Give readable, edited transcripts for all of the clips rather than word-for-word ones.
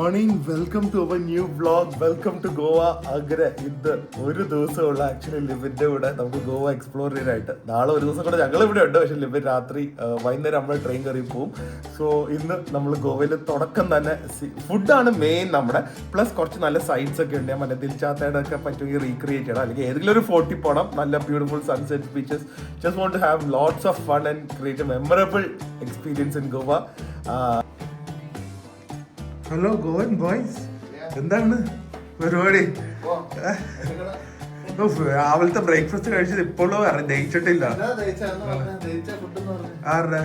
Morning, welcome to our new vlog. Welcome to Goa അഗ്ര. ഇത് ഒരു ദിവസമുള്ള ആക്ച്വലി ലിവിന്റെ കൂടെ നമുക്ക് ഗോവ എക്സ്പ്ലോർ ചെയ്യാനായിട്ട്. നാളെ ഒരു ദിവസം കൂടെ ഞങ്ങൾ ഇവിടെ ഉണ്ട്. പക്ഷെ ലിവിൻ രാത്രി വൈകുന്നേരം നമ്മൾ ട്രെയിൻ കയറി പോവും. സോ ഇന്ന് നമ്മൾ ഗോവയിൽ തുടക്കം തന്നെ ഫുഡാണ് മെയിൻ നമ്മുടെ. പ്ലസ് കുറച്ച് നല്ല സൈറ്റ്സ് ഒക്കെ ഉണ്ട്. മറ്റേ ദിൽചാത്തയുടെ ഒക്കെ പറ്റുമെങ്കിൽ റീക്രിയേറ്റ് ചെയ്യണം, അല്ലെങ്കിൽ ഏതെങ്കിലും ഒരു ഫോർട്ടിൽ പോകണം. നല്ല beautiful sunset beaches. Just want to have lots of fun and create a memorable experience in Goa. Hello Goan boys, എന്താണ് പരിപാടി? രാവിലത്തെ ബ്രേക്ക്ഫാസ്റ്റ് കഴിച്ചത് ഇപ്പോഴും ദഹിച്ചിട്ടില്ല. ആരുടെ?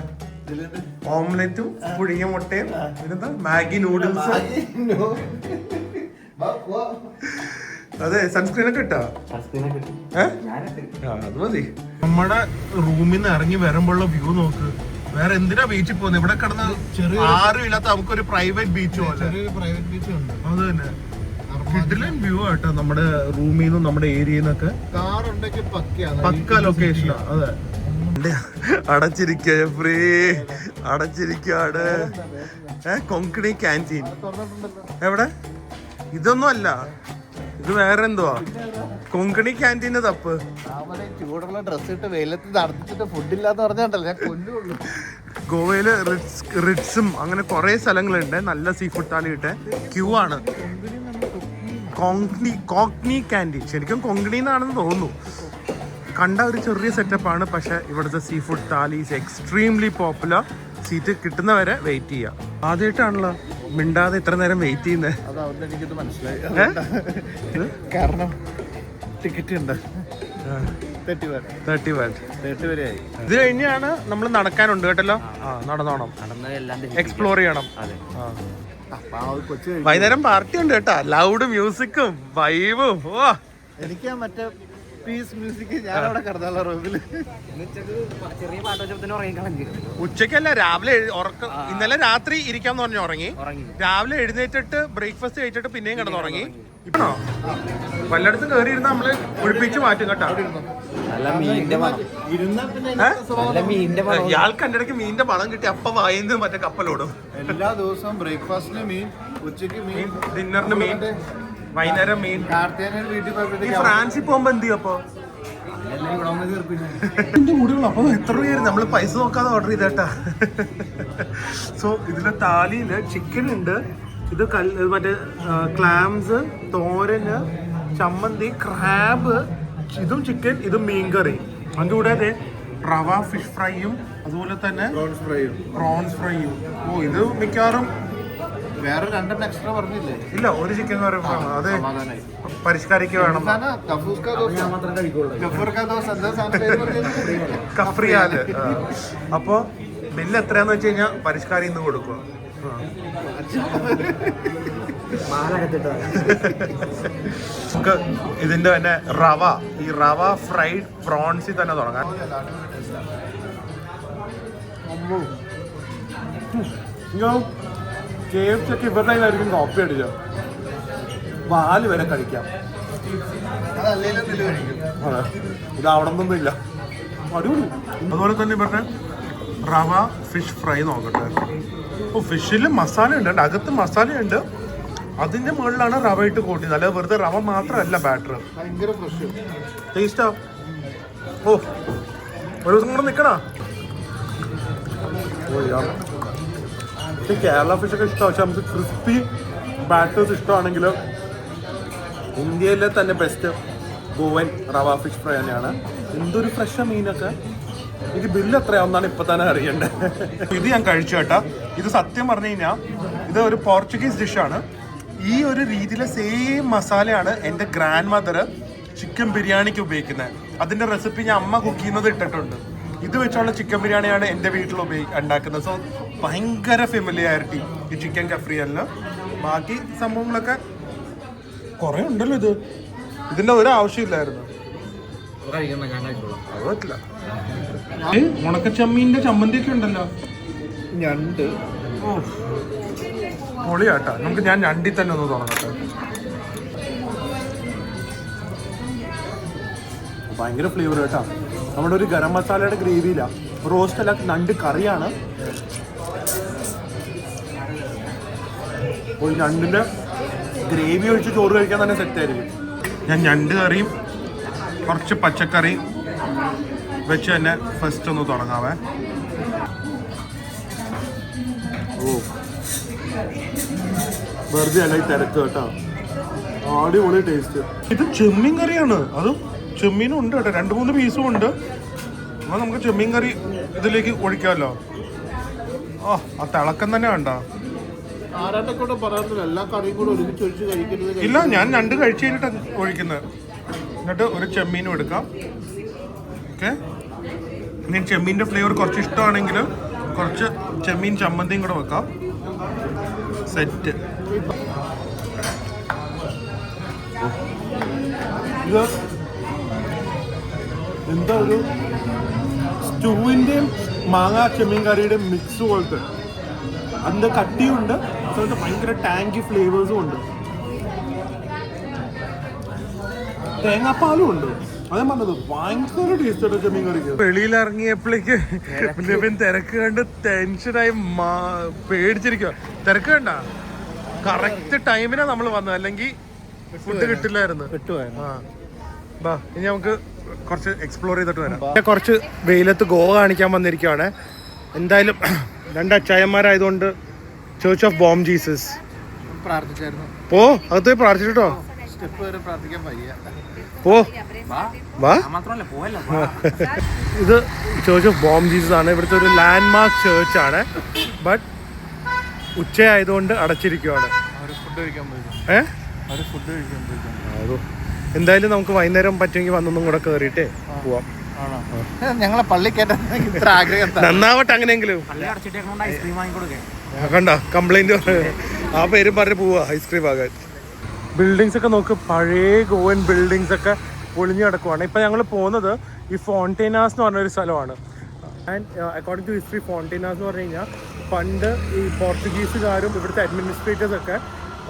ഓംലെറ്റും പുഴുങ്ങിയ മുട്ടയും പിന്നെന്താ മാഗി നൂഡിൽസും. അതെ, സൺസ്ക്രീൻ ഒക്കെ ഇട്ടാ? അത് മതി. നമ്മുടെ റൂമിൽ നിന്ന് ഇറങ്ങി വരുമ്പോഴുള്ള വ്യൂ നോക്ക്. വേറെ എന്തിനാ ബീച്ചിൽ പോകുന്നത്? ഇവിടെ കിടന്ന് ആരും ഇല്ലാത്ത നമുക്കൊരു പ്രൈവറ്റ് ബീച്ച് പോലെ. അത് തന്നെ കിഡിലൻ വ്യൂ ആട്ടോ നമ്മുടെ റൂമിൽ നിന്നും നമ്മുടെ ഏരിയയിൽ നിന്നൊക്കെ. പക്ക ലൊക്കേഷനാ. അതെ, അടച്ചിരിക്ക ഫ്രീ അടച്ചിരിക്കാണ്. കൊങ്കണി ക്യാൻറ്റീൻ എവിടെ? ഇതൊന്നും അല്ല, ഇത് വേറെ എന്തുവാ? കൊങ്കണി ക്യാൻറ്റീന് തപ്പ്. ചൂടുള്ള ഡ്രസ് ഇട്ട് വെയിലത്ത് നടത്തിച്ചിട്ട് ഫുഡില്ലാന്ന് പറഞ്ഞാണ്ടല്ലോ ഞാൻ കൊല്ലുള്ളൂ. ഗോവയില് റിറ്റ്സും അങ്ങനെ കുറെ സ്ഥലങ്ങളുണ്ട്. നല്ല സീ ഫുഡ് താലി കിട്ടെ. ക്യൂ ആണ്. കോങ്ക്നി ക്യാൻറ്റീൻ, ശരിക്കും കൊങ്കണി എന്നാണെന്ന് തോന്നുന്നു. കണ്ട ഒരു ചെറിയ സെറ്റപ്പാണ്, പക്ഷെ ഇവിടുത്തെ seafood thali is extremely popular. Seat കിട്ടുന്നവരെ വെയിറ്റ് ചെയ്യാം. ആദ്യമായിട്ടാണല്ലോ മിണ്ടാതെ ഇത്ര നേരം വെയിറ്റ് ചെയ്യുന്നത്. എനിക്കിത് മനസ്സിലായി. കാരണം ടിക്കറ്റ് ഉണ്ട് 30 വരെയായി. ഇത് കഴിഞ്ഞാണ് നമ്മൾ നടക്കാനുണ്ട് കേട്ടല്ലോ. നടന്നോണം, എക്സ്പ്ലോർ ചെയ്യണം. വൈകുന്നേരം പാർട്ടി ഉണ്ട് കേട്ടാ. ലൗഡ് മ്യൂസിക്കും വൈബും. ഓ, എനിക്ക് മറ്റേ പീസ് മ്യൂസിക്. ഞാൻ അവിടെ കിടന്നുള്ള റൂമില് ഉച്ചക്കല്ല, രാവിലെ ഉറക്കം. ഇന്നലെ രാത്രി ഇരിക്കാന്ന് പറഞ്ഞു ഉറങ്ങി. രാവിലെ എഴുന്നേറ്റിട്ട് ബ്രേക്ക്ഫാസ്റ്റ് കഴിച്ചിട്ട് പിന്നെയും കിടന്നുറങ്ങി. ഇപ്പണോ വല്ലയിടത്തും കയറി ഇരുന്ന് നമ്മള് കുഴിപ്പിച്ച് മാറ്റും കേട്ടോ. ഇയാൾക്ക് എന്റെ ഇടയ്ക്ക് മീനിന്റെ പണം കിട്ടി. അപ്പൊ വായിന്ന് മറ്റേ കപ്പലോടും. എല്ലാ ദിവസവും ബ്രേക്ക്ഫാസ്റ്റിന് മീൻ, ഉച്ചക്ക് മീൻ, ഡിന്നറിന് മീൻ, വൈകുന്നേരം മീൻ. വീട്ടിൽ ഫ്രാൻസിൽ പോകുമ്പോ എന്ത് ചെയ്യും? അപ്പൊ അപ്പൊ എത്ര രൂപയായിരുന്നു? നമ്മള് പൈസ നോക്കാതെ ഓർഡർ ചെയ്തേട്ടാ. സോ ഇതിലെ താലിയില് ചിക്കൻ ഉണ്ട്. ഇത് മറ്റേ ക്ലാംസ്, തോരന്, ചമ്മന്തി, ക്രാബ്, ഇതും ചിക്കൻ, ഇതും മീൻകറി. അതിൻ്റെ കൂടെ റവ ഫിഷ് ഫ്രൈയും അതുപോലെ തന്നെ പ്രോൺസ് ഫ്രൈയും. ഓ, ഇത് മിക്കവാറും വേറെ 2 എക്സ്ട്രാ പറഞ്ഞില്ലേ? ഇല്ല, ഒരു ചിക്കൻ കറി. അതെ, പരിഷ്കാരിക്ക് വേണം. കഫ്രിയാല്. അപ്പൊ ബില്ല് എത്രയാന്ന് വെച്ച് കഴിഞ്ഞാൽ പരിഷ്കാരി ഇന്ന് കൊടുക്കുക. നമുക്ക് ഇതിന്റെ തന്നെ റവ, ഈ റവ ഫ്രൈഡ് പ്രോൺസിൽ തന്നെ തുടങ്ങാം. KFC ഒക്കെ ഇവരുടെ ആയിരിക്കും കോപ്പി അടിച്ചോ. വാല് വരെ കഴിക്കാം. ഇത് അവിടെ നിന്നൊന്നും ഇല്ല. അടിപൊളി. അതുപോലെ തന്നെ ഇവരുടെ റവ ഫിഷ് ഫ്രൈ നോക്കട്ടെ. ഓ, ഫിഷിൽ മസാല ഉണ്ട്, അകത്ത് മസാലയുണ്ട്. അതിന്റെ മുകളിലാണ് റവ ഇട്ട് കൂട്ടി. നല്ല വെറുതെ റവ മാത്രമല്ല ബാറ്റർ. ടേസ്റ്റാ. ഓ, ഒരു ദിവസം കൂടെ നിൽക്കണോ? കേരള ഫിഷൊക്കെ ഇഷ്ടമാണ്, പക്ഷെ നമുക്ക് ക്രിസ്പി ബാറ്റേഴ്സ് ഇഷ്ടമാണെങ്കിൽ ഇന്ത്യയിലെ തന്നെ ബെസ്റ്റ് ഗോവൻ റവ ഫിഷ് ഫ്രൈ തന്നെയാണ്. എന്തൊരു ഫ്രഷ് മീനൊക്കെ. ഇത് ബില്ല് എത്രയാവുന്നാണ് ഇപ്പൊ തന്നെ അറിയണ്ടത്. ഇത് ഞാൻ കഴിച്ചു കേട്ടാ. ഇത് സത്യം പറഞ്ഞു കഴിഞ്ഞാൽ ഇത് ഒരു പോർച്ചുഗീസ് ഡിഷാണ്. ഈ ഒരു രീതിയിലെ സെയിം മസാലയാണ് എൻ്റെ ഗ്രാൻഡ് മദർ ചിക്കൻ ബിരിയാണിക്ക് ഉപയോഗിക്കുന്നത്. അതിൻ്റെ റെസിപ്പി ഞാൻ അമ്മ കുക്ക് ചെയ്യുന്നത് ഇട്ടിട്ടുണ്ട്. ഇത് വെച്ചുള്ള ചിക്കൻ ബിരിയാണിയാണ് എൻ്റെ വീട്ടിൽ ഉണ്ടാക്കുന്നത്. സോ ഭയങ്കര ഫെമിലിയാരിറ്റി ഈ ചിക്കൻ കഫ്രിയലിന്. ബാക്കി സംഭവങ്ങളൊക്കെ കുറേ ഉണ്ടല്ലോ. ഇതിൻ്റെ ഒരു ആവശ്യമില്ലായിരുന്നു. അത് പറ്റില്ല. ഉണക്കച്ചമ്മീൻ്റെ ചമ്മന്തി ഒക്കെ ഉണ്ടല്ലോ. ഞണ്ട്. ഓ, പൊളിയാട്ടാ. ഞാൻ ഞണ്ടി തന്നെ ഒന്ന് തുടങ്ങട്ടെ. ഭയങ്കര ഫ്ലേവർ കേട്ടാ. നമ്മുടെ ഒരു ഗരം മസാലയുടെ ഗ്രേവിയിലാണ്. റോസ്റ്റ് അല്ല, ഞണ്ട് കറിയാണ്. ഒരു ഞണ്ടിൻ്റെ ഗ്രേവി ഒഴിച്ച് ചോറ് കഴിക്കാൻ തന്നെ സെറ്റായിരിക്കും. ഞാൻ ഞണ്ട് കറിയും കുറച്ച് പച്ചക്കറിയും വെച്ച് തന്നെ ഫസ്റ്റ് ഒന്ന് തുടങ്ങാവേ. ഓ വെറുതെ അല്ല ഈ തിരക്ക് കേട്ടോ, അടിപൊളി ടേസ്റ്റ്. ഇത് ചെമ്മീൻ കറിയാണ്, അതും ചെമ്മീനും ഉണ്ട് കേട്ടോ, 2-3 പീസും ഉണ്ട്. അപ്പോൾ നമുക്ക് ചെമ്മീൻ കറി ഇതിലേക്ക് ഒഴിക്കാമല്ലോ. ആ തിളക്കം തന്നെ വേണ്ട. ആരാട്ടൊക്കെ പറയാറില്ല എല്ലാ കറിയും കൂടെ ഒരുമിച്ച് ഒഴിച്ച് കഴിക്കരുത്. ഇല്ല, ഞാൻ ഞണ്ട് കഴിച്ച് കഴിഞ്ഞിട്ടാണ് ഒഴിക്കുന്നത്. എന്നിട്ട് ഒരു ചെമ്മീനും എടുക്കാം. ഓക്കെ, ഇനി ചെമ്മീൻ്റെ ഫ്ലേവർ കുറച്ച് ഇഷ്ടമാണെങ്കിൽ കുറച്ച് ചെമ്മീൻ ചമ്മന്തിയും കൂടെ വെക്കാം. സെറ്റ്. ഇത് എന്താ ഒരു സ്റ്റൂവിൻ്റെയും മാങ്ങ ചെമ്മീൻ കറിയുടെയും മിക്സ് പോലത്തെ. അതിൻ്റെ കട്ടിയുണ്ട്, അതുകൊണ്ട് ഭയങ്കര ടാങ്കി ഫ്ലേവേഴ്സും ഉണ്ട്. തേങ്ങാപ്പാലും ഉണ്ട്. അതേ പറഞ്ഞത് ഭയങ്കര ടേസ്റ്റ് ചെമ്മീൻ കറിക്ക്. വെളിയിൽ ഇറങ്ങിയപ്പോഴേക്ക് തിരക്ക് കണ്ട് ടെൻഷനായി പേടിച്ചിരിക്കുക. തിരക്ക് കണ്ട കറക്റ്റ് ടൈമിനാണ് നമ്മൾ വന്നത്, അല്ലെങ്കിൽ ഫുഡ് കിട്ടില്ലായിരുന്നു. ബാ ഇനി നമുക്ക് കുറച്ച് എക്സ്പ്ലോർ ചെയ്തിട്ട് വരാം. കുറച്ച് വെയിലത്ത് ഗോവ കാണിക്കാൻ വന്നിരിക്കുകയാണ്. എന്തായാലും 2 അച്ചായന്മാരായതുകൊണ്ട് ചേർച്ച് ഓഫ് ബോം ജീസസ് പ്രാർത്ഥിച്ചായിരുന്നു. പോ അകത്ത് പോയി പ്രാർത്ഥിച്ചിട്ടോ. സ്റ്റെപ്പ് വരെ പ്രാർത്ഥിക്കാൻ വയ്യ. പോ വാ. ഇത് ചേർച്ച് ഓഫ് ബോം ജീസസ് ആണ്. ഇവിടുത്തെ ഒരു ലാൻഡ്മാർക്ക് ചേർച്ച് ആണ്. ബട്ട് ഉച്ചയായതുകൊണ്ട് അടച്ചിരിക്കുകയാണ്. ഫുഡ് കഴിക്കാൻ പോയി. ഫുഡ് കഴിക്കാൻ പോയി. എന്തായാലും നമുക്ക് വൈകുന്നേരം പറ്റുമെങ്കിൽ വന്നൊന്നും കൂടെ കയറിയിട്ടേ പോവാം. ഞങ്ങളെ പള്ളി കേട്ടാ ഇത്ര ആഗ്രഹം നന്നാവട്ടെ. അങ്ങനെയെങ്കിലും കണ്ട കംപ്ലൈന്റ് ആ പേരും പറഞ്ഞ് പോവാ ഐസ്ക്രീം ആകാൻ. ബിൽഡിങ്സ് ഒക്കെ നോക്ക്, പഴയ ഗോവൻ ബിൽഡിങ്സ് ഒക്കെ പൊളിഞ്ഞു കിടക്കുവാണ്. ഇപ്പം ഞങ്ങൾ പോകുന്നത് ഈ ഫോണ്ടൈനാസ് എന്ന് പറഞ്ഞൊരു സ്ഥലമാണ്. ആൻഡ് അക്കോർഡിംഗ് ടു ഹിസ്റ്ററി, ഫോണ്ടൈനാസ് എന്ന് പറഞ്ഞു കഴിഞ്ഞാൽ പണ്ട് ഈ പോർച്ചുഗീസുകാരും ഇവിടുത്തെ അഡ്മിനിസ്ട്രേറ്റേഴ്സൊക്കെ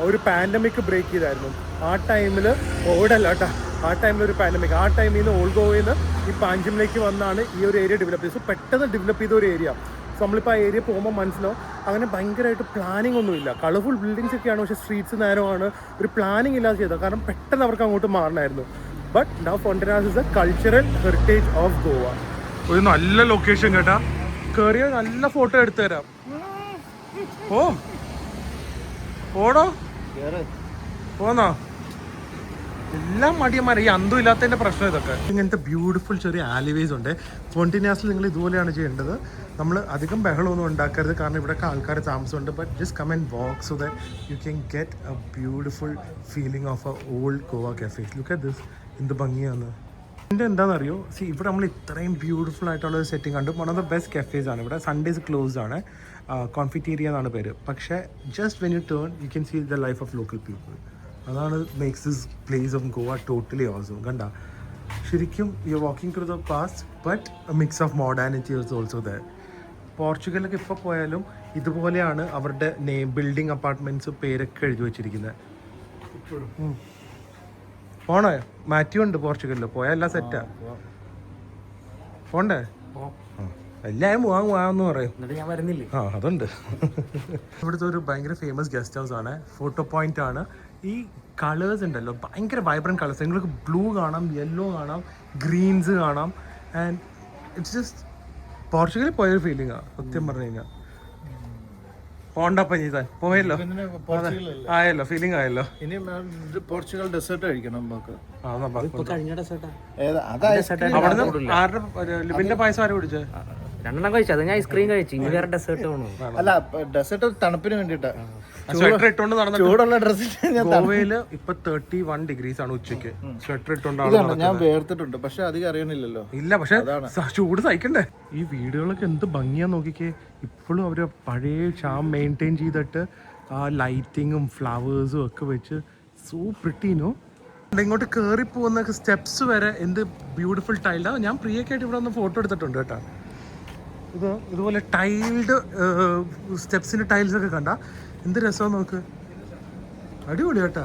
ഒരു പാൻഡമിക് ബ്രേക്ക് ചെയ്തായിരുന്നു. ആ ടൈമിൽ കോവിഡല്ല കേട്ടോ, ആ ടൈമിൽ ഒരു പാൻഡമിക്. ആ ടൈമിൽ നിന്ന് ഓൾഡ് ഗോവയിൽ നിന്ന് ഈ പാഞ്ചിമിലേക്ക് വന്നാണ് ഈ ഒരു ഏരിയ ഡെവലപ്പ് ചെയ്തത്. സോ പെട്ടെന്ന് ഡെവലപ്പ് ചെയ്ത ഒരു ഏരിയ. സോ നമ്മളിപ്പോൾ ആ ഏരിയ പോകുമ്പോൾ മനസ്സിലാവും അങ്ങനെ ഭയങ്കരമായിട്ട് പ്ലാനിങ് ഒന്നുമില്ല. കളർഫുൾ ബിൽഡിങ്സ് ഒക്കെയാണ്, പക്ഷേ സ്ട്രീറ്റ്സ് നേരമാണ്. ഒരു പ്ലാനിങ് ഇല്ലാതെ ചെയ്തത്, കാരണം പെട്ടെന്ന് അവർക്ക് അങ്ങോട്ട് മാറണമായിരുന്നു. But now Fontainhas is a cultural heritage of Goa. ഒരു നല്ല ലൊക്കേഷൻ കേട്ടാ, കയറിയ നല്ല ഫോട്ടോ എടുത്തു തരാം. ഓടോ പോന്നോ. എല്ലാം മടിയന്മാരെ, ഈ അന്തം ഇല്ലാത്തതിൻ്റെ പ്രശ്നം ഇതൊക്കെ. ഇങ്ങനത്തെ ബ്യൂട്ടിഫുൾ ചെറിയ ആലിവേസ് ഉണ്ട്. ഫോണ്ടൈനാസിൽ നിങ്ങൾ ഇതുപോലെയാണ് ചെയ്യേണ്ടത്. നമ്മൾ അധികം ബഹളമൊന്നും ഉണ്ടാക്കരുത്, കാരണം ഇവിടെയൊക്കെ ആൾക്കാർ താമസമുണ്ട്. But just come and walk so that you can get a beautiful feeling of a old Goa cafe. Look at this, എന്ത് ഭംഗിയാണ്. എൻ്റെ എന്താണെന്നറിയോ, ഇവിടെ നമ്മൾ ഇത്രയും ബ്യൂട്ടിഫുൾ ആയിട്ടുള്ള ഒരു സെറ്റിംഗ് കണ്ടു. One of the best cafes ആണ് ഇവിടെ. സൺഡേസ് ക്ലോസ്ഡ് ആണ്. കോൺഫിറ്റീരിയ എന്നാണ് പേര്. പക്ഷേ just when you turn you can see the life of local people. അതാണ് makes this place of Goa totally awesome. കണ്ട, ശരിക്കും you walking through the past but a mix of modernity is also there. പോർച്ചുഗലിലൊക്കെ ഇപ്പോൾ പോയാലും ഇതുപോലെയാണ് അവരുടെ building apartments പേരൊക്കെ എഴുതി വെച്ചിരിക്കുന്നത്. പോണോ? മാത്യു ഉണ്ട് പോർച്ചുഗലിൽ, പോയാൽ എല്ലാം സെറ്റാ. പോണ്ടേ? എല്ലാവരും പോവാന്ന് പറയും. അതുണ്ട്. ഇവിടുത്തെ ഒരു ഭയങ്കര ഫേമസ് ഗസ്റ്റ് ഹൗസ് ആണ്. ഫോട്ടോ പോയിന്റ് ആണ്. ഈ കളേഴ്സ് ഉണ്ടല്ലോ, ഭയങ്കര വൈബ്രന്റ് കളേഴ്സ്. നിങ്ങൾക്ക് ബ്ലൂ കാണാം, യെല്ലോ കാണാം, ഗ്രീൻസ് കാണാം. ആൻഡ് ഇറ്റ്സ് ജസ്റ്റ് പോർച്ചുഗലിൽ പോയൊരു ഫീലിംഗാണ് സത്യം പറഞ്ഞു കഴിഞ്ഞാൽ. പോണ്ടപ്പ ചെയ്താൽ പോയല്ലോ, ആയല്ലോ, ഫീലിംഗ് ആയല്ലോ. ഇനി പോർച്ചുഗൽ ഡെസേർട്ട് കഴിക്കണം നമുക്ക്. ലിബിന്റെ പായസം ആരും കുടിച്ചേ? 2 കഴിച്ചു. അത് ഞാൻ ഐസ്ക്രീം കഴിച്ചു. ഇനി വേറെ ഡെസേർട്ട് വേണോ? അല്ല, ഡെസേർട്ട് തണുപ്പിന് വേണ്ടിട്ടാ. സ്വെറ്റർ ഇട്ടോണ്ട് നടന്നു. ചൂടുള്ള ഡ്രസ് ഗോവയില് ഇപ്പൊ 31 ഡിഗ്രീസ് ആണ് ഉച്ചക്ക്. സ്വെറ്റർ ഇട്ടോണ്ടാണ് ഞാൻ വേർത്തിട്ടുണ്ട്, പക്ഷെ അധികം അറിയണില്ലല്ലോ. ഇല്ല, പക്ഷെ ചൂട് സഹിക്കണ്ടേ. ഈ വീടുകളൊക്കെ എന്ത് ഭംഗിയാ നോക്കിക്കേ. ഇപ്പോഴും അവര് പഴയ ഷാം മെയിൻറ്റെയിൻ ചെയ്തിട്ട് ആ ലൈറ്റിങ്ങും ഫ്ലവേഴ്സും ഒക്കെ വെച്ച് സോ പ്രിട്ടീനോ. ഇങ്ങോട്ട് കയറി പോകുന്ന സ്റ്റെപ്സ് വരെ എന്ത് ബ്യൂട്ടിഫുൾ ടൈൽഡാണ്. ഞാൻ പ്രിയൊക്കെയായിട്ട് ഇവിടെ ഒന്ന് ഫോട്ടോ എടുത്തിട്ടുണ്ട് കേട്ടോ. ഇതുപോലെ ടൈൽഡ് സ്റ്റെപ്സിൻ്റെ ടൈൽസ് ഒക്കെ കണ്ട എന്ത് രസമാണ് നോക്ക്. അടിപൊളി കേട്ടാ.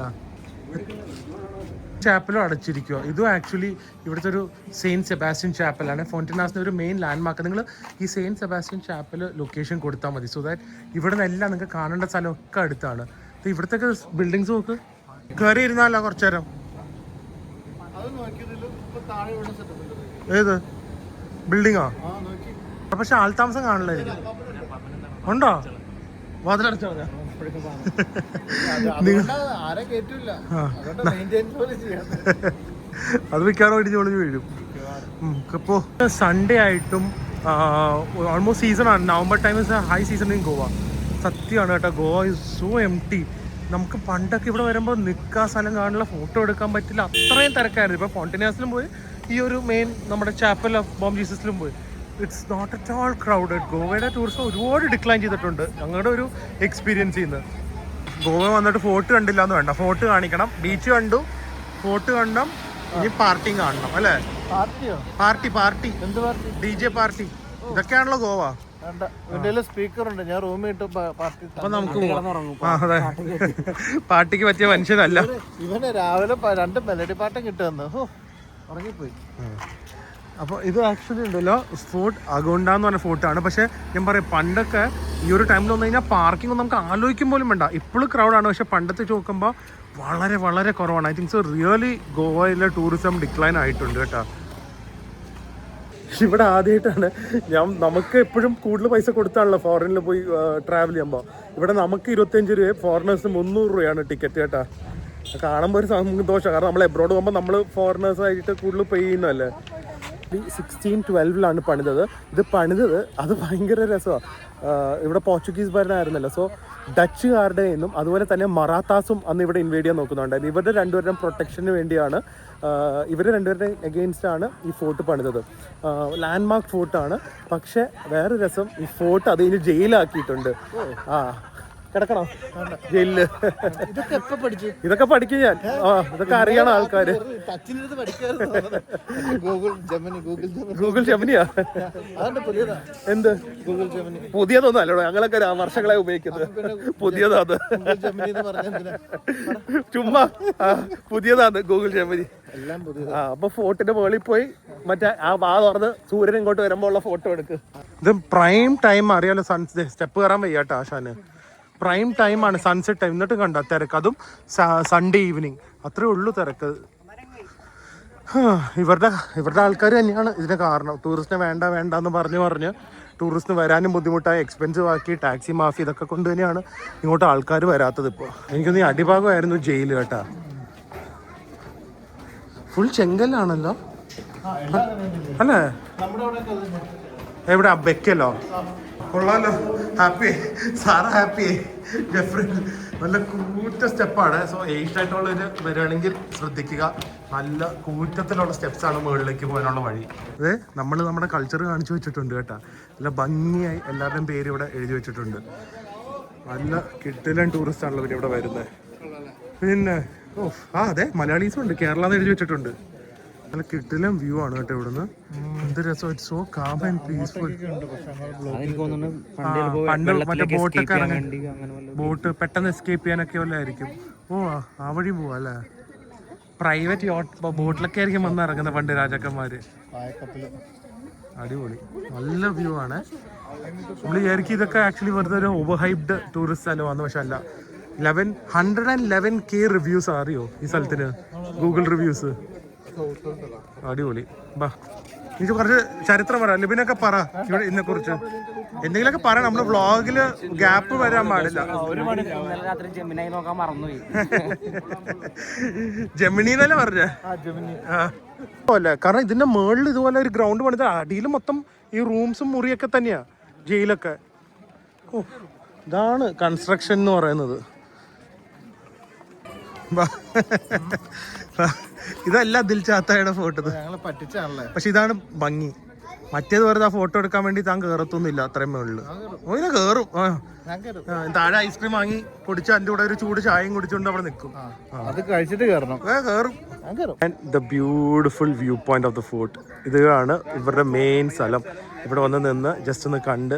ചാപ്പലും അടച്ചിരിക്കുക. ഇതും ആക്ച്വലി ഇവിടുത്തെ ഒരു സെയിൻറ്റ് സെബാസ്റ്റ്യൻ ചാപ്പലാണ്. ഫോണ്ടൈനാസിൻ്റെ ഒരു മെയിൻ ലാൻഡ് മാർക്ക്. നിങ്ങൾ ഈ സെയിൻറ്റ് സെബാസ്റ്റ്യൻ ചാപ്പൽ ലൊക്കേഷൻ കൊടുത്താൽ മതി. സോ ദാറ്റ് ഇവിടെ നിന്നെല്ലാം നിങ്ങൾക്ക് കാണേണ്ട സ്ഥലമൊക്കെ അടുത്താണ്. ഇവിടത്തെ ബിൽഡിങ്സ് നോക്ക്. കയറി ഇരുന്നാലോ കുറച്ചു നേരം? ഏത് ബിൽഡിങ്ങാ? പക്ഷെ ആൾതാമസം കാണില്ല എനിക്ക്. ഉണ്ടോ? വാതിലടച്ചോ? അത് മിക്കവാറും ഇടിഞ്ഞ് ഒളിഞ്ഞ് വീഴും. ഇപ്പോൾ സൺഡേ ആയിട്ടും ഓൾമോസ്റ്റ് സീസണാണ്. November time is high season in Goa. സത്യമാണ് കേട്ടോ, ഗോവ ഇസ് സോ എംപ്റ്റി. നമുക്ക് പണ്ടൊക്കെ ഇവിടെ വരുമ്പോൾ നിൽക്കാൻ സ്ഥലം കാണില്ല, ഫോട്ടോ എടുക്കാൻ പറ്റില്ല, അത്രയും തിരക്കായിരുന്നു. ഇപ്പോൾ ഫോണ്ടിനാസിലും പോയി, ഈ ഒരു മെയിൻ നമ്മുടെ ചാപ്പൽ ഓഫ് ബോം ജീസസിലും പോയി. It's not at all crowded. ഗോവയുടെ ടൂറിസം ഒരുപാട് ഡിക്ലൈൻ ചെയ്തിട്ടുണ്ട് ഞങ്ങളുടെ ഒരു എക്സ്പീരിയൻസ് ചെയ്യുന്നത്. ഗോവ വന്നിട്ട് ഫോർട്ട് കണ്ടില്ല എന്ന് വേണ്ട, ഫോർട്ട് കാണിക്കണം. ബീച്ച് കണ്ടു, ഫോർട്ട് കണ്ടം, ഇനി പാർട്ടിയും കാണണം അല്ലേ? പാർട്ടി DJ പാർട്ടി, ഇതൊക്കെയാണല്ലോ ഗോവ. സ്പീക്കർ ഉണ്ട്, ഞാൻ റൂമിൽ ഇട്ട് പാർട്ടി. അപ്പൊ നമുക്ക് അതെ, പാർട്ടിക്ക് പറ്റിയ മനുഷ്യനല്ല ഇവന്. രാവിലെ 2 മെലഡി പാട്ടും കിട്ടുമെന്ന് ഉറങ്ങിപ്പോയി. അപ്പോൾ ഇത് ആക്ച്വലി ഉണ്ടല്ലോ ഫോർട്ട് അഗോണ്ട എന്ന് പറഞ്ഞ ഫോർട്ടാണ്. പക്ഷേ ഞാൻ പറയാം, പണ്ടൊക്കെ ഈ ഒരു ടൈമിൽ വന്നു കഴിഞ്ഞാൽ പാർക്കിംഗ് നമുക്ക് ആലോചിക്കും പോലും വേണ്ട. ഇപ്പോഴും ക്രൗഡാണ്, പക്ഷെ പണ്ടത്തെ നോക്കുമ്പോൾ വളരെ വളരെ കുറവാണ്. ഐ തിങ്ക് സോ റിയലി ഗോവയിലെ ടൂറിസം ഡിക്ലൈൻ ആയിട്ടുണ്ട് കേട്ടോ. ഇവിടെ ആദ്യമായിട്ടാണ് നമുക്ക് എപ്പോഴും കൂടുതൽ പൈസ കൊടുത്താണല്ലോ ഫോറിനിൽ പോയി ട്രാവൽ ചെയ്യുമ്പോൾ. ഇവിടെ നമുക്ക് 25 രൂപ, ഫോറിനേഴ്സിന് 300 രൂപയാണ് ടിക്കറ്റ് കേട്ടോ. കാണുമ്പോൾ ഒരു സന്തോഷം, കാരണം നമ്മൾ എബ്രോഡ് പോകുമ്പോൾ നമ്മൾ ഫോറിനേഴ്സായിട്ട് കൂടുതൽ പേ ചെയ്യുന്നതല്ലേ. 1612 പണിതത്. ഇത് പണിതത് അത് ഭയങ്കര രസമാണ്. ഇവിടെ പോർച്ചുഗീസ് ഭരണമായിരുന്നല്ലോ. സോ ഡച്ചുകാരുടെ നിന്നും അതുപോലെ തന്നെ മറാത്താസും അന്ന് ഇവിടെ ഇൻവേഡ് ചെയ്യാൻ നോക്കുന്നുണ്ടായിരുന്നു. ഇവരുടെ രണ്ടുപേരുടെയും പ്രൊട്ടക്ഷന് വേണ്ടിയാണ്, ഇവർ രണ്ടുപേരുടെയും എഗെയിൻസ്റ്റാണ് ഈ ഫോർട്ട് പണിതത്. ലാൻഡ്മാർക്ക് ഫോർട്ടാണ്. പക്ഷേ വേറെ രസം, ഈ ഫോർട്ട് അത് ഇനി ജയിലാക്കിയിട്ടുണ്ട്. കിടക്കണോ ജയിലില്? ഇതൊക്കെ പഠിക്കും ഞാൻ. ഇതൊക്കെ അറിയണം ആൾക്കാര്. ഗൂഗിൾ ജെമിനിയാ? എന്ത് പുതിയതൊന്നും അല്ലടോ, ഞങ്ങളൊക്കെ വർഷങ്ങളായി ഉപയോഗിക്കുന്നത്. പുതിയതാണ്, ചുമ്മാ പുതിയതാണ് ഗൂഗിൾ ജെമിനി. അപ്പൊ ഫോർട്ടിന്റെ മുകളിൽ പോയി മറ്റേ ആ വാ തുറന്ന് സൂര്യൻ ഇങ്ങോട്ട് വരുമ്പോ ഉള്ള ഫോട്ടോ എടുക്ക്. ഇത് പ്രൈം ടൈം അറിയാലോ, സ്റ്റെപ്പ് കയറാൻ വയ്യാട്ടോ ആശാന്. പ്രൈം ടൈമാണ്, സൺസെറ്റ് ടൈം. എന്നിട്ട് കണ്ട തിരക്ക്, അതും സൺഡേ ഈവനിങ്. അത്രേ ഉള്ളൂ തിരക്ക്. ഇവരുടെ ആൾക്കാർ തന്നെയാണ് ഇതിന് കാരണം. ടൂറിസ്റ്റിനെ വേണ്ട എന്ന് പറഞ്ഞ് ടൂറിസ്റ്റിന് വരാനും ബുദ്ധിമുട്ടായി, എക്സ്പെൻസീവ് ആക്കി, ടാക്സി മാഫി ഇതൊക്കെ കൊണ്ട് തന്നെയാണ് ഇങ്ങോട്ട് ആൾക്കാർ വരാത്തത്. ഇപ്പോൾ എനിക്കൊന്ന് ഈ അടിഭാഗമായിരുന്നു ജയിൽ കേട്ടാ. ഫുൾ ചെങ്കല്ലാണല്ലോ അല്ലേ? എവിടെ ബെക്കല്ലോ? കൊള്ളാലോ, ഹാപ്പി സാറ, ഹാപ്പി ജെഫ്രി. നല്ല കൂറ്റ സ്റ്റെപ്പാണ്. സോ ഏജ്ഡ് ആയിട്ടുള്ളവർ വരികയാണെങ്കിൽ ശ്രദ്ധിക്കുക, നല്ല കൂറ്റത്തിലുള്ള സ്റ്റെപ്സാണ് മുകളിലേക്ക് പോകാനുള്ള വഴി. അതെ, നമ്മൾ നമ്മുടെ കൾച്ചർ കാണിച്ചു വെച്ചിട്ടുണ്ട് കേട്ടോ. നല്ല ഭംഗിയായി എല്ലാവരുടെയും പേര് ഇവിടെ എഴുതി വെച്ചിട്ടുണ്ട്. നല്ല കിട്ടിലൻ ടൂറിസ്റ്റ് ആണല്ലോ ഇവിടെ വരുന്നത്. പിന്നെ അതെ, മലയാളീസും ഉണ്ട്, കേരള എന്ന് എഴുതി വെച്ചിട്ടുണ്ട്. നല്ല കിട്ടിലൻ വ്യൂ ആണ് കേട്ടോ ഇവിടുന്ന്. എന്ത് രസം, സോ കാം ആൻഡ് പീസ്ഫുൾ. പണ്ട് മറ്റേ ബോട്ടൊക്കെ ഇറങ്ങി, ബോട്ട് പെട്ടെന്ന് എസ്കേപ്പ് ചെയ്യാനൊക്കെ വല്ല ആയിരിക്കും. ആ വഴി പോവാ അല്ലേ? പ്രൈവറ്റ് ബോട്ടിലൊക്കെ ആയിരിക്കും വന്ന് ഇറങ്ങുന്നത് പണ്ട് രാജാക്കന്മാര്. അടിപൊളി, നല്ല വ്യൂ ആണ്. നമ്മൾ വിചാരിക്കും ഇതൊക്കെ ആക്ച്വലി വെറുതെ ഒരു ഓവർ ഹൈപ്ഡ് ടൂറിസ്റ്റ് സ്ഥലമാണ്, പക്ഷെ അല്ല. 111K റിവ്യൂസ് അറിയോ ഈ സ്ഥലത്തിന്, ഗൂഗിൾ റിവ്യൂസ്. അടിപൊളി. ബാ, എനിക്ക് കുറച്ച് ചരിത്രം പറ, ലിബിനൊക്കെ പറ ഇവിടെ ഇതിനെ കുറിച്ച് എന്തെങ്കിലുമൊക്കെ പറ. നമ്മുടെ വ്ളോഗില് ഗ്യാപ്പ് വരാൻ പാടില്ല. ജെമിനി എന്നല്ലേ പറഞ്ഞേ? അല്ലേ, കാരണം ഇതിന്റെ മുകളിൽ ഇതുപോലെ ഒരു ഗ്രൗണ്ട് പണിത്, അടിയിൽ മൊത്തം ഈ റൂംസും മുറിയൊക്കെ തന്നെയാ ജയിലൊക്കെ. ഇതാണ് കൺസ്ട്രക്ഷൻ എന്ന് പറയുന്നത്. ഇതല്ല ദിൽ ചാത്തയുടെ ഫോട്ടോ, പക്ഷെ ഇതാണ് ഭംഗി. മറ്റേത് വെറുതെ ആ ഫോട്ടോ എടുക്കാൻ വേണ്ടി താൻ കയറത്തൊന്നുമില്ല അത്രയും മുകളില്. ഓനെ കയറും. താഴെ ഐസ്ക്രീം വാങ്ങി കുടിച്ച് അതിന്റെ കൂടെ ഒരു ചൂട് ചായയും കുടിച്ചുകൊണ്ട് അവിടെ നിൽക്കും. അത് കഴിച്ചിട്ട് കയറും. The beautiful view point of the fort. ഇതാണ് ഇവരുടെ മെയിൻ സ്ഥലം. ഇവിടെ വന്ന് നിന്ന് ജസ്റ്റ് ഒന്ന് കണ്ട്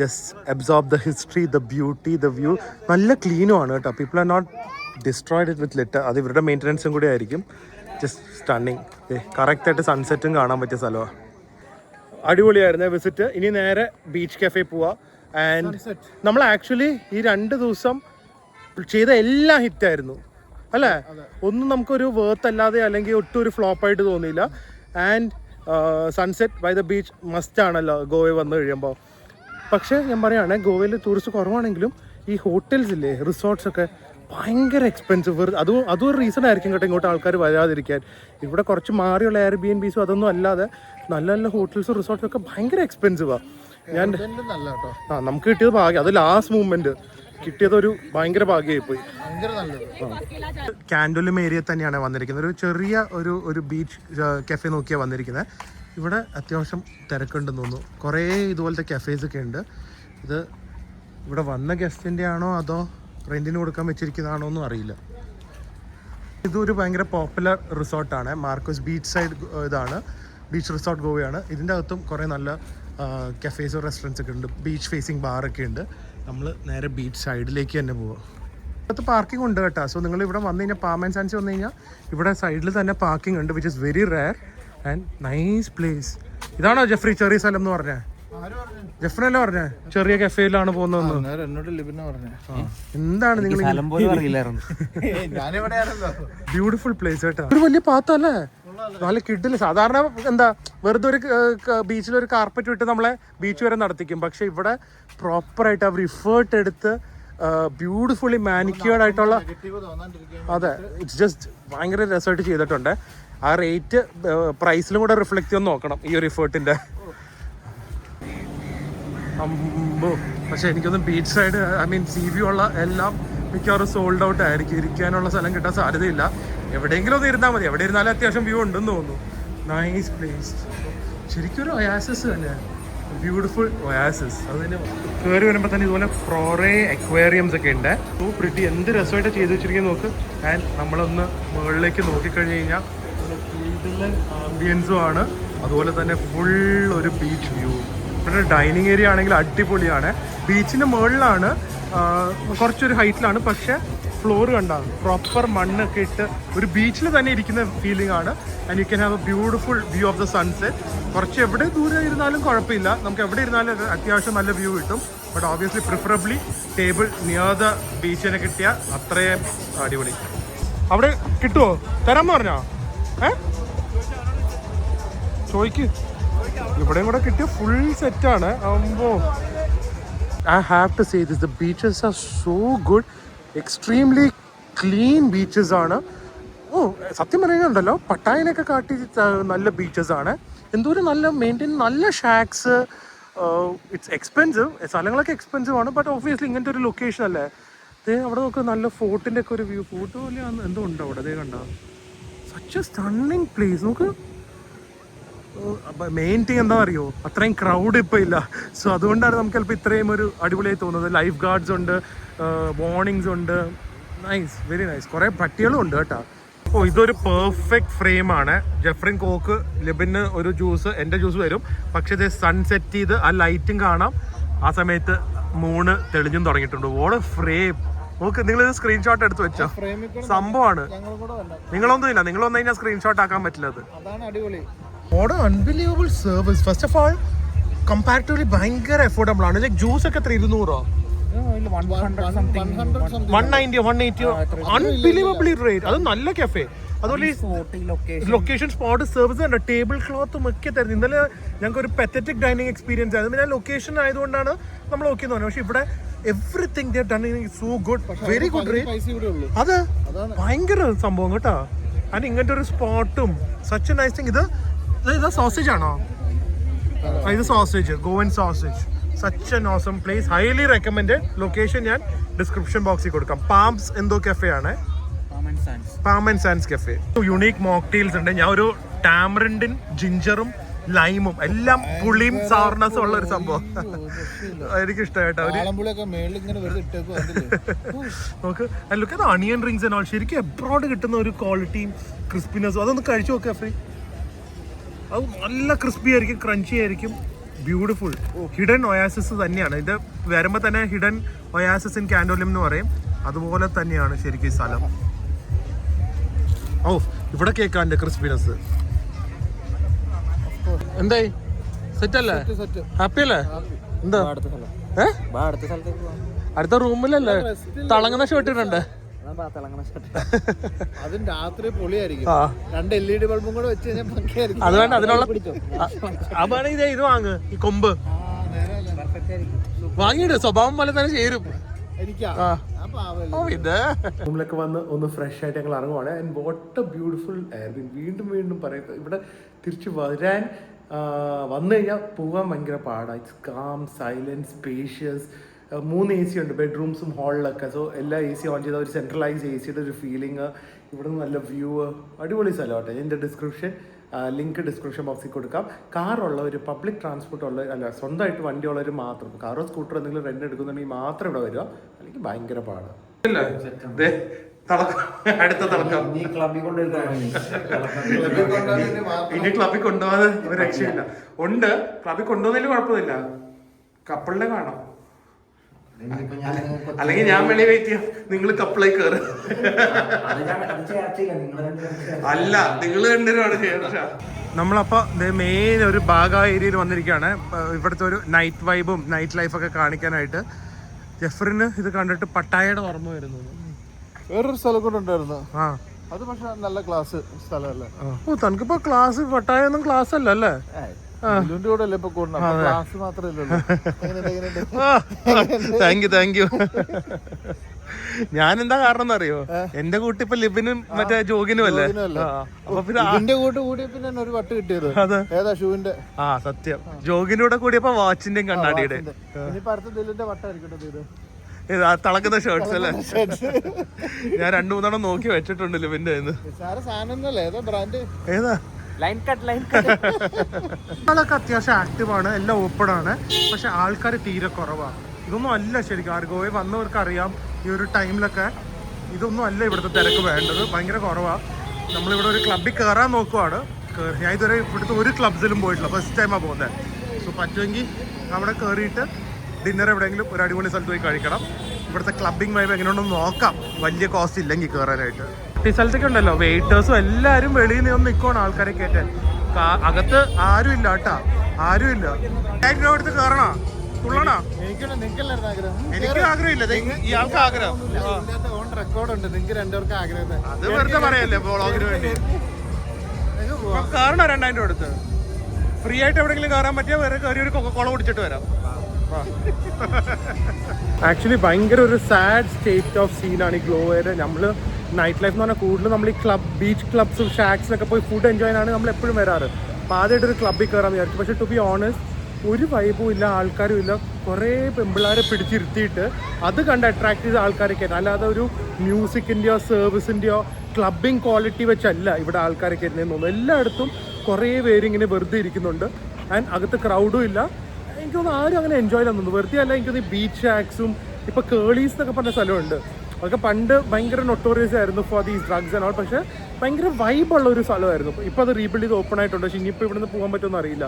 just absorb the history, the beauty, the view. നല്ല ക്ലീനും ആണ് കേട്ടോ. People are not destroyed it with litter. അത് ഇവരുടെ മെയിൻ്റനൻസും കൂടി ആയിരിക്കും. Just stunning. കറക്റ്റായിട്ട് സൺസെറ്റും കാണാൻ പറ്റിയ സ്ഥലമാണ്. അടിപൊളിയായിരുന്നു വിസിറ്റ്. ഇനി നേരെ ബീച്ച് കഫേ പോവാം. ആൻഡ് നമ്മൾ ആക്ച്വലി ഈ 2 ദിവസം ചെയ്ത എല്ലാം ഹിറ്റായിരുന്നു അല്ലേ? ഒന്നും നമുക്കൊരു വേർത്ത് അല്ലാതെ അല്ലെങ്കിൽ ഒട്ടും ഒരു ഫ്ലോപ്പായിട്ട് തോന്നിയില്ല. And sunset by the beach must ആണല്ലോ ഗോവയിൽ വന്നു കഴിയുമ്പോൾ. പക്ഷേ ഞാൻ പറയുകയാണെ ഗോവയിൽ ടൂറിസ്റ്റ് കുറവാണെങ്കിലും ഈ ഹോട്ടൽസ് ഇല്ലേ, റിസോർട്ട്സ് ഒക്കെ ഭയങ്കര എക്സ്പെൻസീവ്. അതും ഒരു റീസൺ ആയിരിക്കും കേട്ടോ ഇങ്ങോട്ട് ആൾക്കാർ വരാതിരിക്കാൻ. ഇവിടെ കുറച്ച് മാറിയുള്ള എയർബിഎൻബിസും അതൊന്നും അല്ലാതെ നല്ല നല്ല ഹോട്ടൽസും റിസോർട്ട്സും ഒക്കെ ഭയങ്കര എക്സ്പെൻസീവാണ്. നമുക്ക് കിട്ടിയത് ഭാഗ്യം, അത് ലാസ്റ്റ് മൂവ്മെന്റ് കിട്ടിയതൊരു ഭയങ്കര ഭാഗ്യമായിപ്പോയി. കാൻഡോലിം ഏരിയ തന്നെയാണ് വന്നിരിക്കുന്നത്. ഒരു ചെറിയ ഒരു ബീച്ച് കഫേ നോക്കിയാണ് വന്നിരിക്കുന്നത്. ഇവിടെ അത്യാവശ്യം തിരക്കുണ്ടെന്ന് തോന്നുന്നു. കുറേ ഇതുപോലത്തെ കഫേസ് ഒക്കെ ഉണ്ട്. ഇത് ഇവിടെ വന്ന ഗസ്റ്റിൻ്റെ ആണോ അതോ റെൻറ്റിന് കൊടുക്കാൻ വെച്ചിരിക്കുന്നതാണോ ഒന്നും അറിയില്ല. ഇതൊരു ഭയങ്കര പോപ്പുലർ റിസോർട്ടാണ്. മാർക്കോസ് ബീച്ച് സൈഡ് ഇതാണ് ബീച്ച് റിസോർട്ട് ഗോവയാണ്. ഇതിൻ്റെ അകത്തും കുറേ നല്ല കഫേസും റെസ്റ്റോറൻറ്റ്സ് ഒക്കെ ഉണ്ട്. ബീച്ച് ഫേസിങ് ബാറൊക്കെ ഉണ്ട്. നമ്മൾ നേരെ ബീച്ച് സൈഡിലേക്ക് തന്നെ പോവാം. അടുത്ത് പാർക്കിംഗ് ഉണ്ട് കേട്ടോ. സോ നിങ്ങൾ ഇവിടെ വന്നു കഴിഞ്ഞാൽ പാം ആൻഡ് സാൻഡ്സ് വന്നു കഴിഞ്ഞാൽ ഇവിടെ സൈഡിൽ തന്നെ പാർക്കിംഗ് ഉണ്ട്, which is very rare and nice place. ഇതാണോ ജെഫ്രി ചെറിയ സ്ഥലം എന്ന് പറഞ്ഞത്? ജെഫ്രിനല്ലേ പറഞ്ഞേ ചെറിയ കഫേയിലാണ് പോകുന്നതെന്ന്? എന്താണ് നിങ്ങൾ ബ്യൂട്ടിഫുൾ പ്ലേസ് കേട്ടോ. ഒരു വലിയ പാത്തല്ലേ, നല്ല കിഡില്. സാധാരണ എന്താ വെറുതെ ഒരു ബീച്ചിലൊരു കാർപ്പറ്റ് വിട്ട് നമ്മളെ ബീച്ച് വരെ നടത്തിക്കും. പക്ഷെ ഇവിടെ പ്രോപ്പറായിട്ട് അവർ ഇഫേർട്ട് എടുത്ത് ബ്യൂട്ടിഫുള്ളി മാനിക്യൂർഡ് ആയിട്ടുള്ള, അതെ, ഇറ്റ്സ് ജസ്റ്റ് ഭയങ്കര രസമായിട്ട് ചെയ്തിട്ടുണ്ട്. ആ റേറ്റ് പ്രൈസിലും കൂടെ റിഫ്ലക്റ്റ് ചെയ്യാൻ നോക്കണം ഈ ഒരു ഇഫേർട്ടിൻ്റെ. അമ്പോ, പക്ഷെ എനിക്കൊന്നും ബീച്ച് സൈഡ് സീ വ്യൂ ഉള്ള എല്ലാം മിക്കവാറും സോൾഡ് ഔട്ട് ആയിരിക്കും. ഇരിക്കാനുള്ള സ്ഥലം കിട്ടാൻ സാധ്യതയില്ല. എവിടെയെങ്കിലും ഒന്ന് ഇരുന്നാൽ മതി. എവിടെ ഇരുന്നാലും അത്യാവശ്യം വ്യൂ ഉണ്ടെന്ന് തോന്നുന്നു. നൈസ് പ്ലേസ്, ശരിക്കും ഒരു ഒയാസിസ് തന്നെ, ബ്യൂട്ടിഫുൾ ഒയാസിസ്. അതിന് കയറി വരുമ്പോൾ തന്നെ ഇതുപോലെ കുറേ അക്വേറിയംസ് ഒക്കെ ഉണ്ട്. സോ പ്രിറ്റി, എന്ത് രസമായിട്ട് ചെയ്ത് വെച്ചിരിക്കുന്നത് നോക്ക്. ആൻഡ് നമ്മളൊന്ന് മുകളിലേക്ക് നോക്കിക്കഴിഞ്ഞ് കഴിഞ്ഞാൽ ആംബിയൻസും ആണ്, അതുപോലെ തന്നെ ഫുൾ ഒരു ബീച്ച് വ്യൂ. ഇവിടെ ഡൈനിങ് ഏരിയ ആണെങ്കിൽ അടിപൊളിയാണ്. ബീച്ചിൻ്റെ മുകളിലാണ്, കുറച്ചൊരു ഹൈറ്റിലാണ്, പക്ഷേ ഫ്ലോർ കണ്ടാണ് പ്രോപ്പർ മണ്ണൊക്കെ ഇട്ട് ഒരു ബീച്ചിൽ തന്നെ ഇരിക്കുന്ന ഫീലിംഗ് ആണ്. And you can have A beautiful view of the sunset. കുറച്ച് എവിടെ ദൂരെ ഇരുന്നാലും കുഴപ്പമില്ല, നമുക്ക് എവിടെ ഇരുന്നാലും അത്യാവശ്യം നല്ല വ്യൂ കിട്ടും. But obviously preferably table near the ബീച്ചിനെ കിട്ടിയാൽ അത്രയും അടിപൊളി. അവിടെ കിട്ടുമോ? തരാമെന്ന് പറഞ്ഞോ? ചോയ്ക്ക്. ഇവിടെയും കൂടെ കിട്ടിയ ഫുൾ സെറ്റാണ്. I have to say this, the beaches are so good, extremely clean beaches ആണ്. സത്യം പറയുന്നുണ്ടല്ലോ, പട്ടായനൊക്കെ കാട്ടി നല്ല ബീച്ചസ് ആണ്. എന്തോരം നല്ല മെയിൻറ്റെയിൻ, നല്ല ഷാക്സ്. ഇറ്റ്സ് എക്സ്പെൻസീവ്, സ്ഥലങ്ങളൊക്കെ എക്സ്പെൻസീവ് ആണ്. ബട്ട് ഒബ്വിയസ്ലി ഇങ്ങനത്തെ ഒരു ലൊക്കേഷൻ അല്ലേ. അവിടെ നോക്കുക, നല്ല ഫോർട്ടിൻ്റെ ഒക്കെ ഒരു വ്യൂ. ഫോർട്ട് പോലെ എന്തോ ഉണ്ടോ അവിടെ? അതേ കണ്ടോ, സച്ച് എ സ്റ്റണ്ണിങ് പ്ലേസ്. നമുക്ക് മെയിൻ തിങ് എന്താ അറിയോ, അത്രയും ക്രൗഡ് ഇപ്പോൾ ഇല്ല. സോ അതുകൊണ്ടാണ് നമുക്ക് ചിലപ്പോൾ ഇത്രയും ഒരു അടിപൊളിയായി തോന്നുന്നത്. ലൈഫ് ഗാർഡ്സ് ഉണ്ട്, വാർണിങ്സ് ഉണ്ട്. Nice, very nice. കുറേ പട്ടികളും ഉണ്ട് കേട്ടോ. ഇതൊരു പെർഫെക്റ്റ് ഫ്രെയിമാണ്. ജെഫ്രിൻ കോക്ക്, ലിബിന് ഒരു ജ്യൂസ്, എൻ്റെ ജ്യൂസ് വരും. പക്ഷേ ഇത് സൺസെറ്റ് ചെയ്ത് ആ ലൈറ്റും കാണാം. ആ സമയത്ത് മൂണ് തെളിഞ്ഞും തുടങ്ങിയിട്ടുണ്ട്. ഓള് ഫ്രെയിം നോക്ക്. നിങ്ങളിത് സ്ക്രീൻഷോട്ട് എടുത്ത് വെച്ചോ, സംഭവമാണ്. നിങ്ങളൊന്നും ഇല്ല, നിങ്ങൾ വന്നു കഴിഞ്ഞാൽ സ്ക്രീൻഷോട്ട് ആക്കാൻ പറ്റില്ല. അത് ഓടെ unbelievable service. First of all comparatively ഭയങ്കര അഫോർഡബിൾ ആണ്. ലൈക്ക് ജ്യൂസ് ഒക്കെ 200 190 180 അൺബിലീവബിളി റേറ്റ്. അത് നല്ല കഫേ. അതുപോലെ ലൊക്കേഷൻ, സ്പോട്ട്, സർവീസ് ഉണ്ട്, ടേബിൾ ക്ലോത്തും ഒക്കെ തരുന്നത്. ഇന്നലെ ഞങ്ങൾക്ക് ഒരു പെത്തറ്റിക് ഡൈനിങ് എക്സ്പീരിയൻസ് ആയിരുന്നു. പിന്നെ ലൊക്കേഷൻ ആയതുകൊണ്ടാണ് നമ്മൾ ഓക്കെ എന്ന് പറഞ്ഞത്. പക്ഷെ ഇവിടെ എവറിത്തിങ് ദേ done so good, very good rate. അത് ഭയങ്കര സംഭവം കേട്ടോ. ആൻഡ് ഇങ്ങനത്തെ ഒരു സ്പോട്ടും സച്ച് എ നൈസ് തിങ്. ഇത് സോസേജ് ആണോ? ഇത് sausage, Goan sausage. Such an awesome place, highly recommended. Location ഞാൻ ഡിസ്ക്രിപ്ഷൻ ബോക്സിൽ കൊടുക്കാം. പാംസ് എന്തോ കഫേ ആണ്, palm and Sands cafe. Unique mocktails ഉണ്ട്. ഞാൻ ഒരു ടാമറിൻഡും ജിഞ്ചറും ലൈമും എല്ലാം പുളിയും സവർണസും ഉള്ള ഒരു സംഭവം എനിക്ക് ഇഷ്ടമായിട്ടോ. നോക്ക്, look at onion rings and all. ശരിക്കും എബ്രോഡ് കിട്ടുന്ന ഒരു ക്വാളിറ്റിയും ക്രിസ്പിനെസ്സും. അതൊന്ന് കഴിച്ചു നോക്കുക ഫ്രീ. അത് നല്ല ക്രിസ്പി ആയിരിക്കും, ക്രഞ്ചി ആയിരിക്കും, ബ്യൂട്ടിഫുൾ. ഹിഡൻ ഒയാസിസ് തന്നെയാണ് ഇത്. വരുമ്പോൾ തന്നെ ഹിഡൻ ഒയാസിസ് ഇൻ കാൻഡോലിം എന്ന് പറയും. അതുപോലെ തന്നെയാണ് ശരിക്കും ഈ സ്ഥലം. ഇവിടെ കേൾക്കാൻ്റെ ക്രിസ്പിനെസ്. എന്തായി, സെറ്റ് അല്ലേ? ഹാപ്പി അല്ലേ? എന്താ അടുത്ത റൂമിലല്ലേ തിളങ്ങുന്ന ഷർട്ട് ഇടണ്ടേ? അതും രാത്രി പൊളിയായിരിക്കും. 2 LED ബൾബും കൂടെ വെച്ച് കഴിഞ്ഞാൽ പക്കയായിരിക്കും. അത് വേണ്ട, അതിനുള്ള അതാണ് ഇത് വാങ്ങ്, ഈ കൊമ്പ് വാങ്ങിയിട്ട് സ്വഭാവം പോലെ തന്നെ ചേരും. റൂമിലൊക്കെ വന്ന് ഒന്ന് ഫ്രഷ് ആയിട്ട് ഞങ്ങൾ ഇറങ്ങുവാണ്. And what a beautiful air. വീണ്ടും വീണ്ടും പറയും, ഇവിടെ തിരിച്ച് വരാൻ വന്നു കഴിഞ്ഞാൽ പോകാൻ ഭയങ്കര പാടാണ്. It's calm, silent, spacious. 3 AC ഉണ്ട് ബെഡ്റൂംസും ഹാളിലൊക്കെ. സോ എല്ലാ AC ഓൺ ചെയ്ത ഒരു സെൻട്രലൈസ് ACയുടെ ഒരു ഫീലിംഗ്. ഇവിടെ നിന്ന് നല്ല വ്യൂ, അടിപൊളി സ്ഥലമാട്ടെ. എൻ്റെ ലിങ്ക് ഡിസ്ക്രിപ്ഷൻ ബോക്സിൽ കൊടുക്കാം. കാറുള്ള ഒരു പബ്ലിക് ട്രാൻസ്പോർട്ട് ഉള്ള, അല്ല സ്വന്തമായിട്ട് വണ്ടി ഉള്ളവർ മാത്രം, കാറോ സ്കൂട്ടറോ എന്തെങ്കിലും റെന്റ് എടുക്കുന്നുണ്ടെങ്കിൽ മാത്രം ഇവിടെ വരിക, അല്ലെങ്കിൽ ഭയങ്കര പാടാണ്. അടുത്ത തളക്കം ഇനി ക്ലബിൽ കൊണ്ടുപോകാതെ ഒരു രക്ഷയില്ല. ഉണ്ട്, ക്ലബിൽ കൊണ്ടുപോകുന്നതിൽ കുഴപ്പമില്ല, കപ്പിളിനെ കാണാം. അല്ലെങ്കിൽ ഞാൻ വെളി വെയിറ്റ് ചെയ്യാം, നിങ്ങൾ കപ്പിളായി കയറ്. അല്ല, നിങ്ങൾ രണ്ടുപേരാണ് ചേർച്ച. നമ്മളപ്പോ മെയിൻ ഒരു ബാഗ ഏരിയയിൽ വന്നിരിക്കുകയാണ്. ഇവിടുത്തെ ഒരു നൈറ്റ് വൈബും നൈറ്റ് ലൈഫൊക്കെ കാണിക്കാനായിട്ട്. ജെഫറിന് ഇത് കണ്ടിട്ട് പട്ടായയുടെ ഓർമ്മ വരുന്നു. വേറൊരു സ്ഥലം കൂടെ ഉണ്ടായിരുന്നു, അത് പക്ഷെ നല്ല ക്ലാസ് സ്ഥലമല്ലേ. ഓ, തനിക്കിപ്പോ ക്ലാസ് പട്ടായ ഒന്നും ക്ലാസ് അല്ല അല്ലേ? Thank you. ഞാനെന്താ കാരണം എന്നറിയോ, എന്റെ കൂട്ടി ഇപ്പൊ ലിബിനും മറ്റേ ജോഗിനും അല്ലേ. ഒരു വട്ട് കിട്ടിയത് ഏതാ ഷൂവിന്റെ. സത്യം, ജോഗിന്റെ കൂടെ കൂടിയപ്പോ വാച്ചിന്റെയും കണ്ണാടിയുടെ തിളക്കുന്ന ഷർട്ട്സ് അല്ലേ. ഞാൻ 2-3 നോക്കി വെച്ചിട്ടുണ്ട് ലിബിന്റെ. ഏതാ ആളൊക്കെ അത്യാവശ്യം ആക്റ്റീവാണ്, എല്ലാം ഓപ്പൺ ആണ്. പക്ഷെ ആൾക്കാർ തീരെ കുറവാണ്. ഇതൊന്നും അല്ല ശരിക്കും. ഗോവയിൽ വന്നവർക്ക് അറിയാം, ഈ ഒരു ടൈമിലൊക്കെ ഇതൊന്നും അല്ല ഇവിടുത്തെ തിരക്ക് വേണ്ടത്. ഭയങ്കര കുറവാണ്. നമ്മളിവിടെ ഒരു ക്ലബ്ബിൽ കയറാൻ നോക്കുവാണ്. ഞാൻ ഇതുവരെ ഇവിടുത്തെ ഒരു ക്ലബ്സിലും പോയിട്ടില്ല, ഫസ്റ്റ് ടൈമാണ് പോകുന്നത്. സോ പറ്റുമെങ്കിൽ അവിടെ കയറിയിട്ട് ഡിന്നർ എവിടെയെങ്കിലും ഒരു അടിപൊളി സ്ഥലത്ത് പോയി കഴിക്കണം. ഇവിടുത്തെ ക്ലബ്ബിംഗ് വൈബ് എങ്ങനെയുണ്ടെന്ന് നോക്കാം, വലിയ കോസ്റ്റ് ഇല്ലെങ്കിൽ കയറാനായിട്ട്. ഈ സ്ഥലത്തൊക്കെ ഉണ്ടല്ലോ വെയിറ്റേഴ്സും എല്ലാവരും വെളിയിൽ നിന്ന് നിൽക്കുവാണ് ആൾക്കാരെ കയറ്റാൻ. അകത്ത് ആരും ഇല്ല കേട്ടാ, ആരും ഇല്ല. അടുത്ത് കയറണോ, തുള്ളണോ? എനിക്ക് ആഗ്രഹമില്ല, ഇയാൾക്ക് ആഗ്രഹം. അത് വെറുതെ പറയല്ലേ വ്ളോഗിന് വേണ്ടി. കയറണോ 2000 രൂപ എടുത്ത്? ഫ്രീ ആയിട്ട് എവിടെയെങ്കിലും കയറാൻ പറ്റിയാൽ വേറെ കയറി ഒരു കൊക്കക്കോള കുടിച്ചിട്ട് വരാം. ആക്ച്വലി ഭയങ്കര ഒരു സാഡ് സ്റ്റേറ്റ് ഓഫ് സീനാണ് ഈ ഗ്ലോവയുടെ. നമ്മൾ നൈറ്റ് ലൈഫ് എന്ന് പറഞ്ഞാൽ കൂടുതൽ നമ്മൾ ഈ ബീച്ച് ക്ലബ്സും ഷാക്സിലൊക്കെ പോയി ഫുഡ് എൻജോയ് ചെയ്യാനാണ് നമ്മൾ എപ്പോഴും വരാറ്. അപ്പോൾ ആദ്യമായിട്ട് ഒരു ക്ലബ്ബിൽ കയറാൻ വിചാരിച്ചു. പക്ഷേ ടു ബി ഓണസ്റ്റ് ഒരു വൈബും ഇല്ല, ആൾക്കാരും ഇല്ല. കുറേ പെമ്പിള്ളാരെ പിടിച്ചിരുത്തിയിട്ട് അത് കണ്ട് അട്രാക്ട് ചെയ്ത ആൾക്കാരൊക്കെ, അല്ലാതെ ഒരു മ്യൂസിക്കിൻ്റെയോ സർവീസിൻ്റെയോ ക്ലബ്ബിംഗ് ക്വാളിറ്റി വെച്ചല്ല ഇവിടെ ആൾക്കാരൊക്കെ ഇരുന്നതെന്ന് തോന്നുന്നു. എല്ലായിടത്തും കുറേ പേരിങ്ങനെ വെറുതെ ഇരിക്കുന്നുണ്ട്. ആൻഡ് അകത്ത് ക്രൗഡും ഇല്ല. എനിക്കൊന്നും ആരും അങ്ങനെ എൻജോയ് ചെയ്യാൻ തോന്നുന്നു. വെറുതെ അല്ല, എനിക്കൊന്ന് ബീച്ച് ഷാക്സും ഇപ്പോൾ കേളീസ് എന്നൊക്കെ പറഞ്ഞ സ്ഥലമുണ്ട്. അതൊക്കെ പണ്ട് ഭയങ്കര നൊട്ടോറിയസ് ആയിരുന്നു for these drugs and all. പക്ഷേ ഭയങ്കര വൈബുള്ള ഒരു സ്ഥലമായിരുന്നു. ഇപ്പോൾ അത് റീബിൽഡ് ചെയ്ത് ഓപ്പൺ ആയിട്ടുണ്ട്. പക്ഷേ ഇനിയിപ്പോൾ ഇവിടുന്ന് പോകാൻ പറ്റുമെന്ന് അറിയില്ല.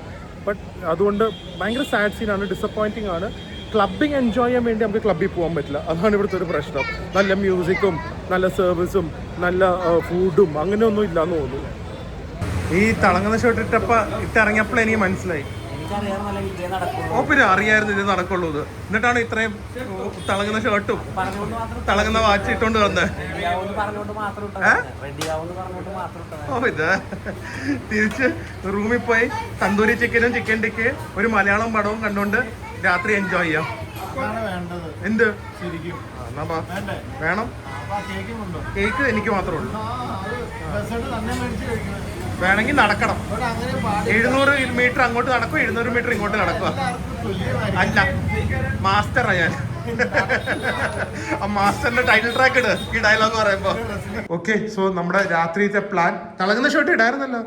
ബട്ട് അതുകൊണ്ട് ഭയങ്കര സാഡ് സീനാണ്, ഡിസപ്പോയിൻറ്റിംഗ് ആണ്. ക്ലബ്ബിങ് എൻജോയ് ചെയ്യാൻ വേണ്ടി നമുക്ക് ക്ലബ്ബിൽ പോകാൻ പറ്റില്ല, അതാണ് ഇവിടുത്തെ ഒരു പ്രശ്നം. നല്ല മ്യൂസിക്കും നല്ല സർവീസും നല്ല ഫുഡും അങ്ങനെയൊന്നും ഇല്ലയെന്ന് തോന്നുന്നു. ഈ തിളങ്ങുന്ന ഷർട്ട് ഇട്ടിറങ്ങിയപ്പോൾ എനിക്ക് മനസ്സിലായി, പിന്നെ അറിയായിരുന്നു ഇത് നടക്കുള്ളൂ. ഇത് എന്നിട്ടാണ് ഇത്രയും തിളങ്ങുന്ന ഷർട്ടും തിളങ്ങുന്ന വാച്ച് ഇട്ടോണ്ട് വന്നത്. ഇത് തിരിച്ച് റൂമിൽ പോയി തന്തൂരി ചിക്കനും ചിക്കൻ ടിക്കയും ഒരു മലയാളം പടവും കണ്ടുകൊണ്ട് രാത്രി എൻജോയ് ചെയ്യാം. എന്ത് വേണം? കേക്ക് എനിക്ക് മാത്രമേ ഉള്ളൂ. വേണമെങ്കിൽ നടക്കണം. 700 മീറ്റർ അങ്ങോട്ട് നടക്കും, 700 മീറ്റർ ഇങ്ങോട്ട് നടക്കുക. അല്ല, മാസ്റ്ററാ ഞാൻ. ആ മാസ്റ്ററിന്റെ ടൈറ്റിൽ ട്രാക്ക് ഇട് ഈ ഡയലോഗ് പറയുമ്പോ. ഓക്കെ, സോ നമ്മുടെ രാത്രിയിലത്തെ പ്ലാൻ തിളങ്ങുന്ന ഷോട്ട് ഇടായിരുന്നല്ലോ.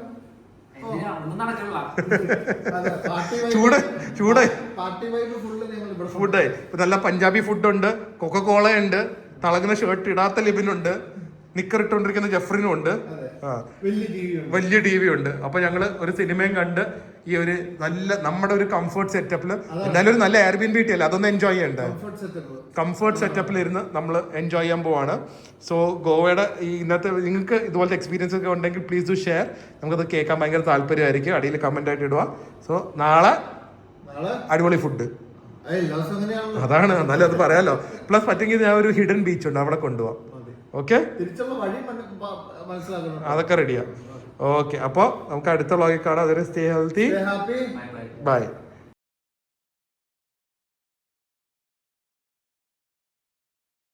ചൂട് ഫുഡ് നല്ല പഞ്ചാബി ഫുഡുണ്ട്, കൊക്കക്കോള ഉണ്ട്, തിളങ്ങുന്ന ഷർട്ട് ഇടാത്ത ലിബിനുണ്ട്, നിക്കർ ഇട്ടുകൊണ്ടിരിക്കുന്ന ജെഫ്രിനും ഉണ്ട്, വലിയ ടി വി ഉണ്ട്. അപ്പൊ ഞങ്ങള് ഒരു സിനിമയും കണ്ട് ഈ ഒരു നല്ല നമ്മുടെ ഒരു കംഫർട്ട് സെറ്റപ്പിൽ, എന്തായാലും ഒരു നല്ല എയർബിഎൻബി അല്ല, അതൊന്ന് എൻജോയ് ചെയ്യണ്ടേ. കംഫർട്ട് സെറ്റപ്പിൽ ഇരുന്ന് നമ്മൾ എൻജോയ് ചെയ്യാൻ പോവാണ്. സോ ഗോവയുടെ ഈ ഇന്നത്തെ നിങ്ങൾക്ക് ഇതുപോലത്തെ എക്സ്പീരിയൻസ് ഒക്കെ ഉണ്ടെങ്കിൽ പ്ലീസ് ഡു ഷെയർ. നമുക്കത് കേൾക്കാൻ ഭയങ്കര താല്പര്യമായിരിക്കും. അടിയിൽ കമന്റ് ആയിട്ട് ഇടുക. സോ നാളെ അടിപൊളി ഫുഡ്. അതാണ്, എന്നാലും അത് പറയാലോ. പ്ലസ് പറ്റുമെങ്കിൽ ഞാൻ ഒരു ഹിഡൻ ബീച്ച് ഉണ്ട്, അവിടെ കൊണ്ടുപോവാം. ഓക്കെ, അതൊക്കെ റെഡിയാ. ഓക്കെ, അപ്പോൾ നമുക്ക് അടുത്ത വ്ളോഗിൽ കാണാം. അതൊരു സ്റ്റേ ഹെൽത്തി, ബൈ.